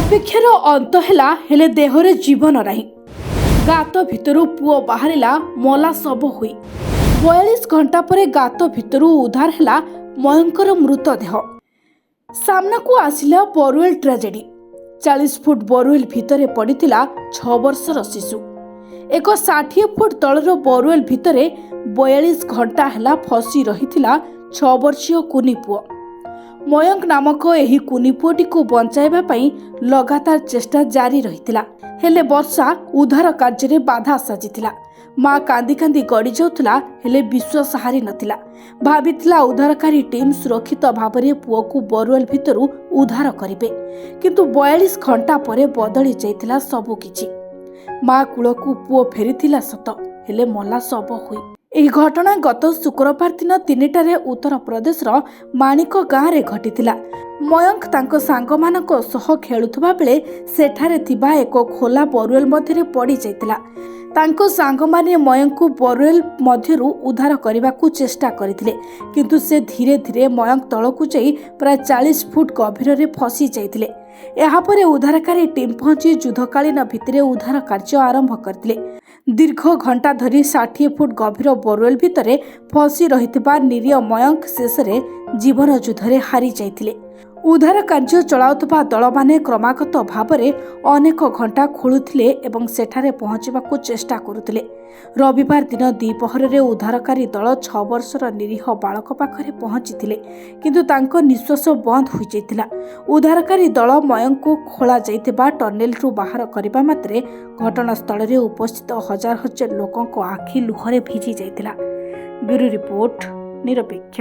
ଅପେକ୍ଷାର ଅନ୍ତ ହେଲା, ହେଲେ ଦେହରେ ଜୀବନ ନାହିଁ। ଗାତ ଭିତରୁ ପୁଅ ବାହାରିଲା ମଲା ଶବ ହୋଇ। 42 ଘଣ୍ଟା ପରେ ଗାତ ଭିତରୁ ଉଦ୍ଧାର ହେଲା ମୟଙ୍କର ମୃତଦେହ। ସାମ୍ନାକୁ ଆସିଲା ବୋରୱେଲ ଟ୍ରାଜେଡି। 40 ଫୁଟ ବୋରୱେଲ ଭିତରେ ପଡ଼ିଥିଲା 6 ବର୍ଷର ଶିଶୁ। ଏକ 60 ଫୁଟ ତଳର ବୋରୱେଲ ଭିତରେ 42 ଘଣ୍ଟା ହେଲା ଫସି ରହିଥିଲା 6 ବର୍ଷୀୟ କୁନି ପୁଅ। ମୟଙ୍କ ନାମକ ଏହି କୁନି ପୁଅଟିକୁ ବଞ୍ଚାଇବା ପାଇଁ ଲଗାତାର ଚେଷ୍ଟା ଜାରି ରହିଥିଲା, ହେଲେ ବର୍ଷା ଉଦ୍ଧାର କାର୍ଯ୍ୟରେ ବାଧା ସାଜିଥିଲା। ମା କାନ୍ଦି କାନ୍ଦି ଗଡ଼ି ଯାଉଥିଲା, ହେଲେ ବିଶ୍ୱାସ ହାରି ନଥିଲା। ଭାବିଥିଲା ଉଦ୍ଧାରକାରୀ ଟିମ୍ ସୁରକ୍ଷିତ ଭାବରେ ପୁଅକୁ ବୋରୱେଲ ଭିତରୁ ଉଦ୍ଧାର କରିବେ, କିନ୍ତୁ 42 ଘଣ୍ଟା ପରେ ବଦଳି ଯାଇଥିଲା ସବୁକିଛି। ମା କୂଳକୁ ପୁଅ ଫେରିଥିଲା ସତ, ହେଲେ ମଲା ଶବ ହୋଇ। ଏହି ଘଟଣା ଗତ ଶୁକ୍ରବାର ଦିନ 3ଟାରେ ଉତ୍ତରପ୍ରଦେଶର ମାଣିକ ଗାଁରେ ଘଟିଥିଲା। ମୟଙ୍କ ତାଙ୍କ ସାଙ୍ଗମାନଙ୍କ ସହ ଖେଳୁଥିବା ବେଳେ ସେଠାରେ ଥିବା ଏକ ଖୋଲା ବୋରୱେଲ ମଧ୍ୟରେ ପଡ଼ିଯାଇଥିଲା। ତାଙ୍କ ସାଙ୍ଗମାନେ ମୟଙ୍କକୁ ବୋରୱେଲ ମଧ୍ୟରୁ ଉଦ୍ଧାର କରିବାକୁ ଚେଷ୍ଟା କରିଥିଲେ, କିନ୍ତୁ ସେ ଧୀରେ ଧୀରେ ମୟଙ୍କ ତଳକୁ ଯାଇ ପ୍ରାୟ 40 ଫୁଟ ଗଭୀରରେ ଫସି ଯାଇଥିଲେ। ଏହାପରେ ଉଦ୍ଧାରକାରୀ ଟିମ୍ ପହଞ୍ଚି ଯୁଦ୍ଧକାଳୀନ ଭିତ୍ତିରେ ଉଦ୍ଧାର କାର୍ଯ୍ୟ ଆରମ୍ଭ କରିଥିଲେ। ଦୀର୍ଘ ଘଣ୍ଟା ଧରି 60 ଫୁଟ ଗଭୀର ବୋରୱେଲ ଭିତରେ ଫସି ରହିଥିବା ନିରୀହ ମୟଙ୍କ ଶେଷରେ ଜୀବନ ଯୁଦ୍ଧରେ ହାରି ଯାଇଥିଲେ। ଉଦ୍ଧାର କାର୍ଯ୍ୟ ଚଳାଉଥିବା ଦଳମାନେ କ୍ରମାଗତ ଭାବରେ ଅନେକ ଘଣ୍ଟା ଖୋଳୁଥିଲେ ଏବଂ ସେଠାରେ ପହଞ୍ଚିବାକୁ ଚେଷ୍ଟା କରୁଥିଲେ। ରବିବାର ଦିନ ଦ୍ୱିପ୍ରହରରେ ଉଦ୍ଧାରକାରୀ ଦଳ 6 ବର୍ଷର ନିରୀହ ବାଳକ ପାଖରେ ପହଞ୍ଚିଥିଲେ, କିନ୍ତୁ ତାଙ୍କ ନିଶ୍ୱାସ ବନ୍ଦ ହୋଇଯାଇଥିଲା। ଉଦ୍ଧାରକାରୀ ଦଳ ମୟଙ୍କକୁ ଖୋଳାଯାଇଥିବା ଟନେଲରୁ ବାହାର କରିବା ମାତ୍ରେ ଘଟଣାସ୍ଥଳରେ ଉପସ୍ଥିତ ହଜାର ହଜାର ଲୋକଙ୍କ ଆଖି ଲୁହରେ ଭିଜି ଯାଇଥିଲା। ବ୍ୟୁରୋ ରିପୋର୍ଟ, ନିରପେକ୍ଷ।